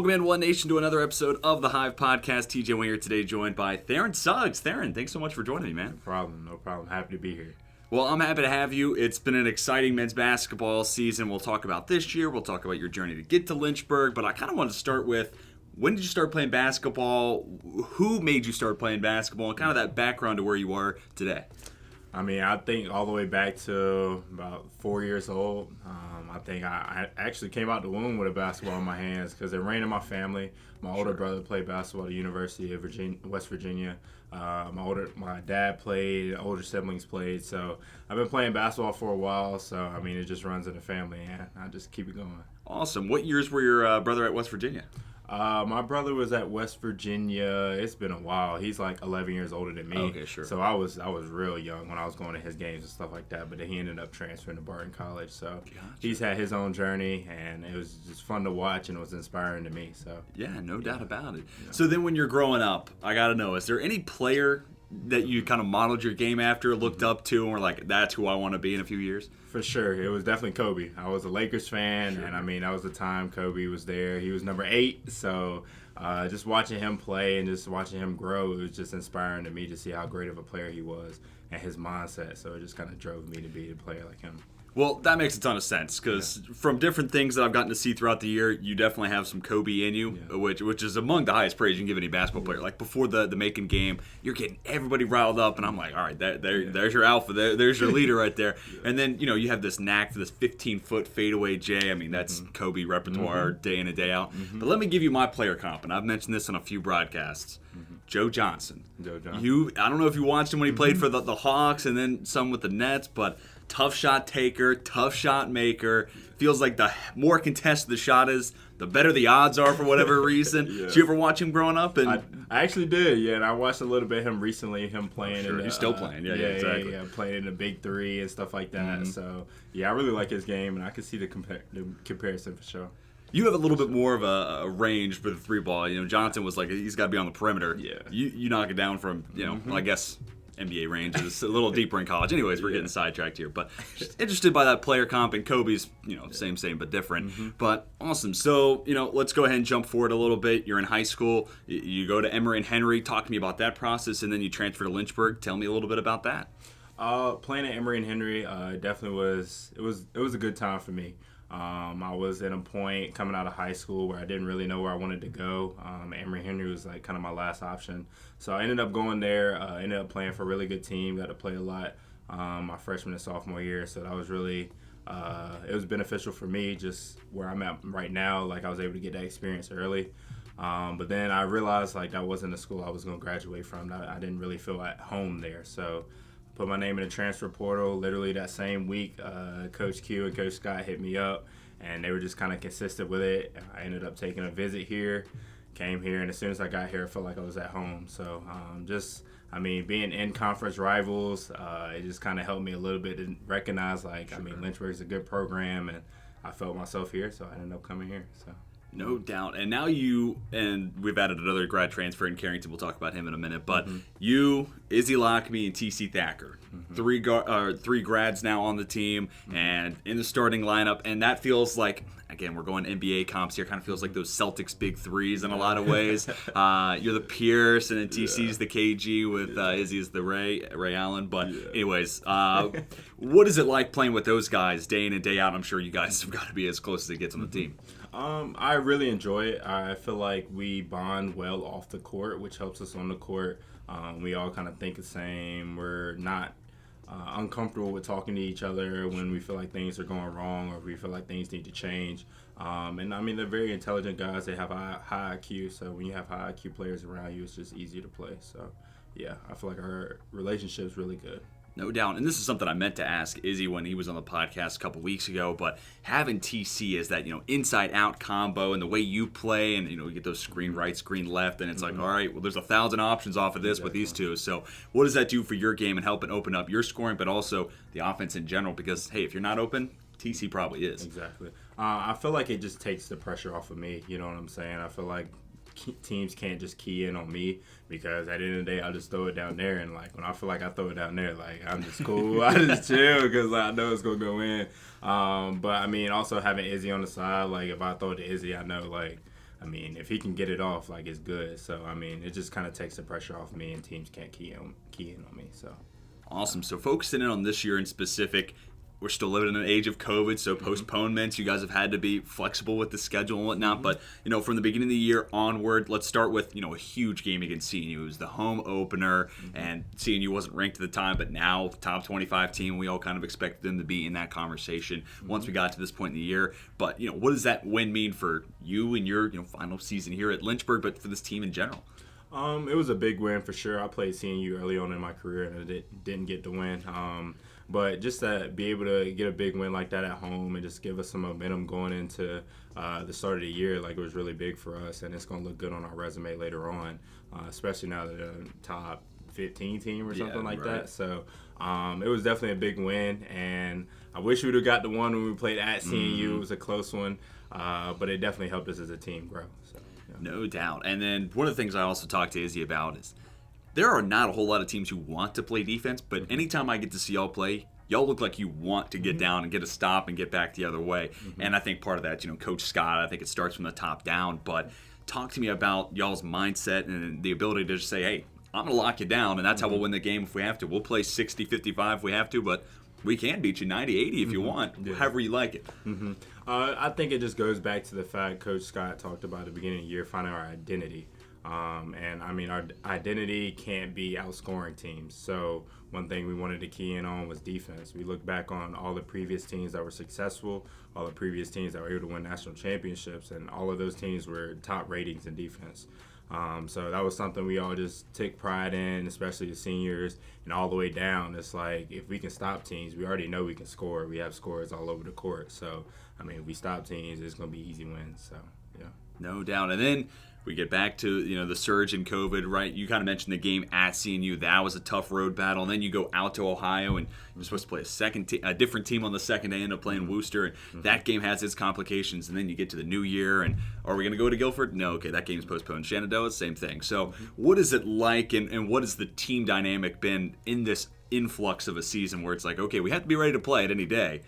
Welcome in, One Nation, to another episode of the Hive podcast. TJ Wing here today, joined by Tharon Suggs. Tharon, thanks so much for joining me, man. No problem. Happy to be here. Well, I'm happy to have you. It's been an exciting men's basketball season. We'll talk about this year. We'll talk about your journey to get to Lynchburg. But I kind of wanted to start with, when did you start playing basketball? Who made you start playing basketball? And kind of that background to where you are today. I think all the way back to about 4 years old. I think I actually came out the womb with a basketball in my hands because it ran in my family. My older brother played basketball at the University of West Virginia. My dad played, older siblings played. So I've been playing basketball for a while. So, it just runs in the family, and I just keep it going. Awesome. What years were your brother at West Virginia? My brother was at West Virginia. It's been a while. He's like 11 years older than me. Okay, sure. So I was real young when I was going to his games and stuff like that. But then he ended up transferring to Barton College. So He's had his own journey, and it was just fun to watch, and it was inspiring to me. So yeah, no doubt about it. Yeah. So then, when you're growing up, I gotta know: is there any player that you kind of modeled your game after, looked up to, and were like, "That's who I want to be in a few years"? For sure. It was definitely Kobe. I was a Lakers fan, and that was the time Kobe was there. He was number 8, so just watching him play and just watching him grow, it was just inspiring to me to see how great of a player he was and his mindset. So it just kind of drove me to be a player like him. Well, that makes a ton of sense because from different things that I've gotten to see throughout the year, you definitely have some Kobe in you, which is among the highest praise you can give any basketball player. Like before the Macon game, you're getting everybody riled up, and I'm like, all right, there's your alpha, there's your leader right there. And then you have this knack for this 15-foot fadeaway J. That's Kobe repertoire day in and day out. But let me give you my player comp, and I've mentioned this on a few broadcasts. Joe Johnson. I don't know if you watched him when he played for the Hawks and then some with the Nets, but tough shot taker, tough shot maker. Feels like the more contested the shot is, the better the odds are for whatever reason. Did you ever watch him growing up? And I actually did, and I watched a little bit of him recently, playing. Sure. He's still playing, exactly. Playing in the Big Three and stuff like that. So, I really like his game, and I can see the comparison for sure. You have a little bit more of a range for the three ball. Johnson was like, he's got to be on the perimeter. Yeah. You knock it down from, well, I guess NBA range is a little deeper in college. Anyways, we're getting sidetracked here. But just interested by that player comp, and Kobe's, same, but different. But awesome. So, let's go ahead and jump forward a little bit. You're in high school. You go to Emory and Henry. Talk to me about that process, and then you transfer to Lynchburg. Tell me a little bit about that. Playing at Emory and Henry definitely was a good time for me. I was at a point coming out of high school where I didn't really know where I wanted to go. Emory Henry was like kind of my last option. So I ended up going there, ended up playing for a really good team, got to play a lot my freshman and sophomore year. So that was really, it was beneficial for me just where I'm at right now. Like I was able to get that experience early. But then I realized like that wasn't the school I was going to graduate from. I didn't really feel at home there. So put my name in the transfer portal. Literally that same week, Coach Q and Coach Scott hit me up, and they were just kind of consistent with it. I ended up taking a visit here, came here, and as soon as I got here, I felt like I was at home. So being in conference rivals, it just kind of helped me a little bit to recognize, Lynchburg is a good program, and I felt myself here, so I ended up coming here. So. No doubt. And now we've added another grad transfer in Carrington. We'll talk about him in a minute. But you, Izzy Lockme, and T.C. Thacker, three grads now on the team and in the starting lineup. And that feels like, again, we're going NBA comps here. Kind of feels like those Celtics big threes in a lot of ways. You're the Pierce, and then TC's the KG with Izzy is the Ray Allen. But anyways, what is it like playing with those guys day in and day out? I'm sure you guys have got to be as close as it gets on the team. I really enjoy it. I feel like we bond well off the court, which helps us on the court. We all kind of think the same. We're not uncomfortable with talking to each other when we feel like things are going wrong or we feel like things need to change. They're very intelligent guys. They have high IQ, so when you have high IQ players around you, it's just easier to play. So, I feel like our relationship's really good. No doubt. And this is something I meant to ask Izzy when he was on the podcast a couple weeks ago, but having TC as that, inside-out combo and the way you play and, you get those screen right, screen left, and it's like, all right, well, there's 1,000 options off of this with these two. So what does that do for your game and helping open up your scoring, but also the offense in general? Because, hey, if you're not open, TC probably is. Exactly. I feel like it just takes the pressure off of me. You know what I'm saying? I feel like teams can't just key in on me because at the end of the day, I just throw it down there. And, when I feel like I throw it down there, I'm just cool. I just chill because I know it's going to go in. Also having Izzy on the side, if I throw it to Izzy, I know, I mean, if he can get it off, like, it's good. So, I mean, it just kind of takes the pressure off me, and teams can't key in on me. So awesome. So focusing in on this year in specific, we're still living in an age of COVID, so postponements, you guys have had to be flexible with the schedule and whatnot. But, from the beginning of the year onward, let's start with, a huge game against CNU. It was the home opener, and CNU wasn't ranked at the time, but now top 25 team. We all kind of expected them to be in that conversation once we got to this point in the year. But, what does that win mean for you and your, final season here at Lynchburg, but for this team in general? It was a big win for sure. I played CNU early on in my career, and I didn't get to win. But just to be able to get a big win like that at home and just give us some momentum going into the start of the year, like, it was really big for us, and it's going to look good on our resume later on, especially now that they're a top 15 team or something like that. So it was definitely a big win, and I wish we would have got the one when we played at CNU. It was a close one, but it definitely helped us as a team grow. So, yeah. No doubt. And then one of the things I also talked to Izzy about is there are not a whole lot of teams who want to play defense, but anytime I get to see y'all play, y'all look like you want to get down and get a stop and get back the other way. And I think part of that, Coach Scott, I think it starts from the top down. But talk to me about y'all's mindset and the ability to just say, hey, I'm going to lock you down, and that's how we'll win the game if we have to. We'll play 60-55 if we have to, but we can beat you 90-80 if you want, however you like it. I think it just goes back to the fact Coach Scott talked about at the beginning of the year, finding our identity. And, I mean, our identity can't be outscoring teams. So one thing we wanted to key in on was defense. We look back on all the previous teams that were successful, all the previous teams that were able to win national championships, and all of those teams were top ratings in defense. So that was something we all just took pride in, especially the seniors, and all the way down. It's like, if we can stop teams, we already know we can score. We have scores all over the court. So, I mean, if we stop teams, it's going to be easy wins. So, yeah. No doubt. And then we get back to, the surge in COVID, right? You kind of mentioned the game at CNU. That was a tough road battle. And then you go out to Ohio, and you're supposed to play a different team on the second day, end up playing Worcester. And that game has its complications. And then you get to the new year, and are we going to go to Guilford? No, okay, that game's postponed. Shenandoah, same thing. So what is it like, and what has the team dynamic been in this influx of a season where it's like, okay, we have to be ready to play at any day,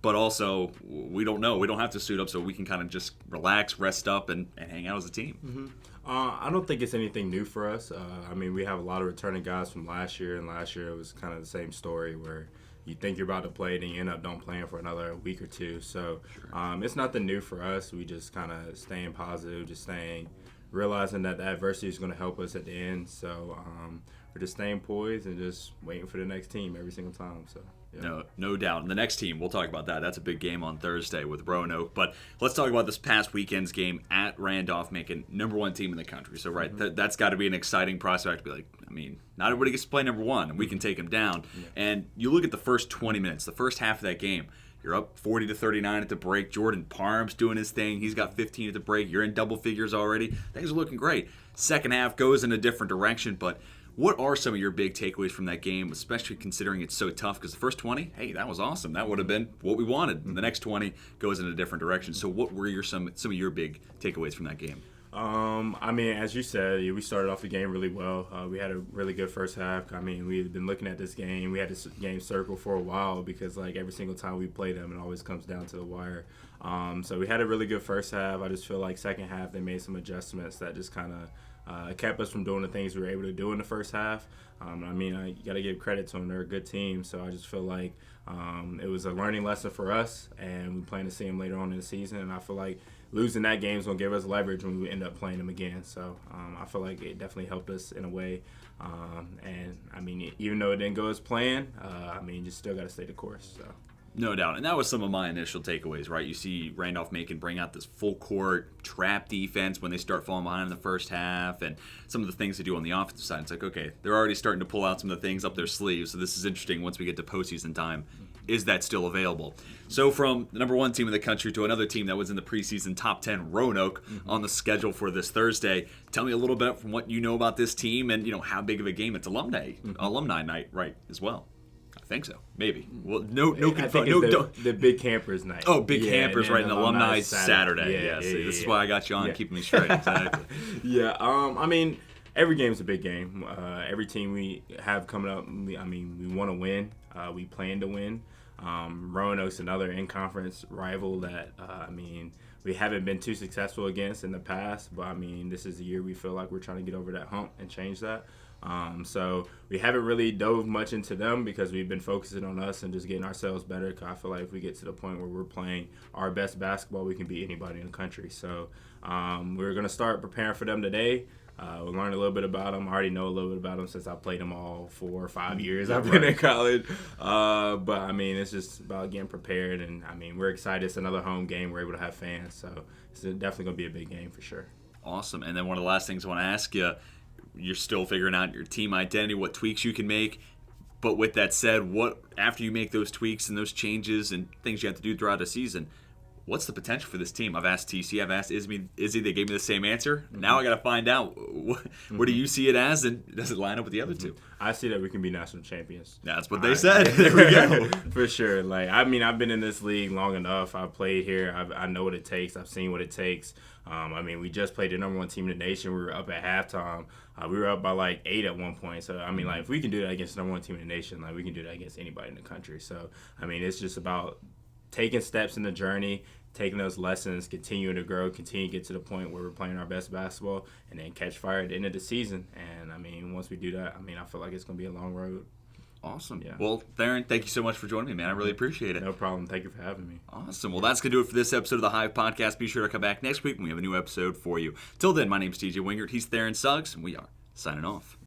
but also we don't know. We don't have to suit up, so we can kind of just relax, rest up, and hang out as a team. I don't think it's anything new for us. I mean, we have a lot of returning guys from last year, and last year it was kind of the same story where you think you're about to play, then you end up don't playing for another week or two. So it's nothing new for us. We just kind of staying positive, just realizing that the adversity is going to help us at the end. So we're just staying poised and just waiting for the next team every single time. So. Yeah. No doubt. And the next team, we'll talk about that. That's a big game on Thursday with Roanoke. But let's talk about this past weekend's game at Randolph, making number one team in the country. So, that's got to be an exciting prospect to be like, I mean, not everybody gets to play number one, and we can take them down. Yeah. And you look at the first 20 minutes, the first half of that game, you're up 40-39 at the break. Jordan Parham's doing his thing. He's got 15 at the break. You're in double figures already. Things are looking great. Second half goes in a different direction, but what are some of your big takeaways from that game, especially considering it's so tough? Because the first 20, hey, that was awesome. That would have been what we wanted. And the next 20 goes in a different direction. So what were some of your big takeaways from that game? I mean, as you said, we started off the game really well. We had a really good first half. I mean, we had been looking at this game. We had this game circled for a while because, like, every single time we play them, it always comes down to the wire. So we had a really good first half. I just feel like second half they made some adjustments that just kind of kept us from doing the things we were able to do in the first half. I mean, you got to give credit to them. They're a good team. So I just feel like it was a learning lesson for us, and we plan to see them later on in the season. And I feel like losing that game is going to give us leverage when we end up playing them again. So I feel like it definitely helped us in a way. And, I mean, even though it didn't go as planned, I mean, you just still got to stay the course. So. No doubt. And that was some of my initial takeaways, right? You see Randolph-Macon bring out this full-court trap defense when they start falling behind in the first half, and some of the things they do on the offensive side. It's like, okay, they're already starting to pull out some of the things up their sleeves, so this is interesting once we get to postseason time. Is that still available? So from the number one team in the country to another team that was in the preseason top 10, Roanoke, on the schedule for this Thursday. Tell me a little bit from what you know about this team and, how big of a game it's alumni night, right, as well. I think so. Maybe. Well, no. I think it's the Big Campers night. Oh, Big Campers, right? And Alumni Saturday. Yeah, this is why I got you on, keeping me straight. Exactly. I mean, every game's a big game. Every team we have coming up, we want to win. We plan to win. Roanoke's another in-conference rival that, we haven't been too successful against in the past. But, I mean, this is the year we feel like we're trying to get over that hump and change that. So we haven't really dove much into them because we've been focusing on us and just getting ourselves better. Cause I feel like if we get to the point where we're playing our best basketball, we can beat anybody in the country. So we're going to start preparing for them today. We'll learn a little bit about them. I already know a little bit about them since I played them all 4 or 5 years I've been in college. But, I mean, it's just about getting prepared. And, I mean, we're excited. It's another home game. We're able to have fans. So it's definitely going to be a big game for sure. Awesome. And then one of the last things I want to ask you, you're still figuring out your team identity, what tweaks you can make. But with that said, what after you make those tweaks and those changes and things you have to do throughout the season, what's the potential for this team? I've asked TC, I've asked Izzy. They gave me the same answer. Mm-hmm. Now I got to find out what do you see it as, and does it line up with the other two? I see that we can be national champions. That's what they said. There we go. For sure. Like, I mean, I've been in this league long enough. I've played here. I know what it takes. I've seen what it takes. I mean, we just played the number 1 team in the nation. We were up at halftime. We were up by like 8 at one point. So, I mean, like, if we can do that against the number 1 team in the nation, like, we can do that against anybody in the country. So, I mean, it's just about taking steps in the journey, taking those lessons, continuing to grow, continue to get to the point where we're playing our best basketball, and then catch fire at the end of the season. And, I mean, once we do that, I mean, I feel like it's going to be a long road. Awesome. Yeah. Well, Tharon, thank you so much for joining me, man. I really appreciate it. No problem. Thank you for having me. Awesome. Well, that's going to do it for this episode of the Hive Podcast. Be sure to come back next week when we have a new episode for you. Till then, my name is TJ Wingert. He's Tharon Suggs, and we are signing off.